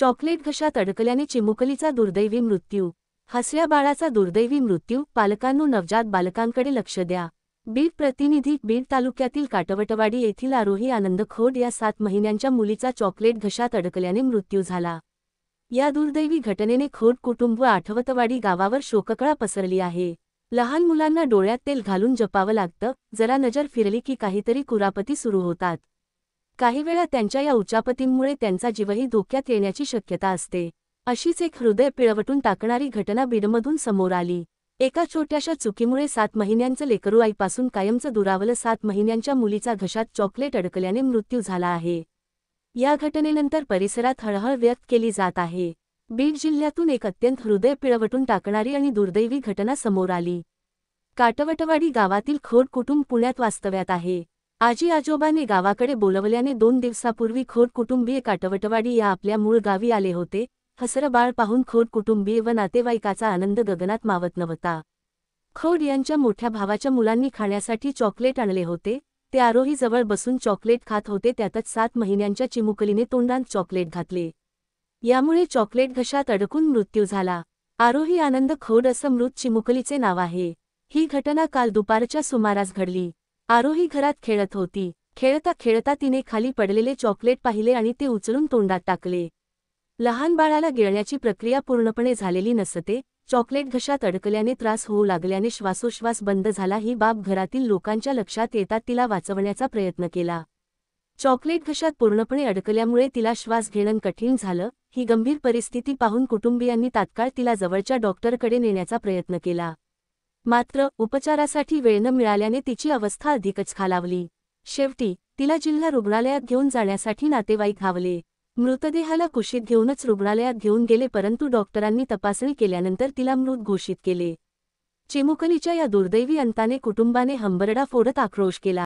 Chocolate घशात अडकल्याने चिमुकलीचा दुर्दैवी मृत्यू। हसऱ्या बाळाचा दुर्दैवी मृत्यू, पालकांनो नवजात बालकांकडे लक्ष द्या। बीड प्रतिनिधी। बीड तालुक्यातील काटवटवाडी येथील आरोही आनंद खोड या 7 महिन्यांच्या मुलीचा चॉकलेट घशात अडकल्याने मृत्यू झाला। या दुर्दैवी घटनेने खोड कुटुंब व आठवतवाडी गावावर शोककळा पसरली आहे। लहान मुलांना डोळ्यात तेल घालून जपावं लागतं, जरा नजर फिरली की काहीतरी कुरापती सुरू होतात। काही वेळा त्यांच्या या उचापतींमुळे त्यांचा जीवही धोक्यात येण्याची शक्यता असते। अशीच एक हृदय पिळवटून टाकणारी घटना बीडमधून समोर आली। एका छोट्याशा चुकीमुळे 7 महिन्यांचं लेकरू आईपासून कायमचं दुरावलं। 7 महिन्यांच्या मुलीचा घशात चॉकलेट अडकल्याने मृत्यू झाला आहे। या घटनेनंतर परिसरात हळहळ व्यक्त केली जात आहे। बीड जिल्ह्यातून एक अत्यंत हृदय पिळवटून टाकणारी आणि दुर्दैवी घटना समोर आली। काटवटवाडी गावातील खोड कुटुंब पुण्यात वास्तव्यात आहे। आजी आजोबाने गावाकडे बोलवल्याने 2 दिवसापूर्वी खोड कुटुंबीय काटवटवाडी या आपल्या मूळ गावी आले होते। हसरं बाळ पाहून खोड कुटुंबीय व नातेवाईकाचा आनंद गगनात मावत नव्हता। खोड यांच्या मोठ्या भावाच्या मुलांनी खाण्यासाठी चॉकलेट आणले होते। ते आरोही जवळ बसून चॉकलेट खात होते, त्यातच 7 महिन्यांच्या चिमुकलीने तोंडात चॉकलेट घातले। यामुळे चॉकलेट घशात अडकून मृत्यू झाला। आरोही आनंद खोड असं मृत चिमुकलीचे नाव आहे। ही घटना काल दुपारच्या सुमारास घडली। आरोही घरात खेळत होती। खेळता खेळता तिने खाली पडलेले चॉकलेट पाहिले आणि ते उचलून तोंडात टाकले। लहान बाळाला गिळण्याची प्रक्रिया पूर्णपणे झालेली नसते। चॉकलेट घशात अडकल्याने त्रास होऊ लागल्याने श्वासोश्वास बंद झाला। ही बाब घरातील लोकांच्या लक्षात येतात तिला वाचवण्याचा प्रयत्न केला। चॉकलेट घशात पूर्णपणे अडकल्यामुळे तिला श्वास घेणं कठीण झालं। ही गंभीर परिस्थिती पाहून कुटुंबियांनी तात्काळ तिला जवळच्या डॉक्टरकडे नेण्याचा प्रयत्न केला। मात्र उपचारासाठी वेळ न मिळाल्याने तिची अवस्था अधिकच खालावली। शेवटी तिला जिल्हा रुग्णालयात घेऊन जाण्यासाठी नातेवाईक धावले। मृतदेहाला कुशीत घेऊनच रुग्णालयात घेऊन गेले, परंतु डॉक्टरांनी तपासणी केल्यानंतर तिला मृत घोषित केले। चिमुकलीच्या या दुर्दैवी अंताने कुटुंबाने हंबरडा फोडत आक्रोश केला।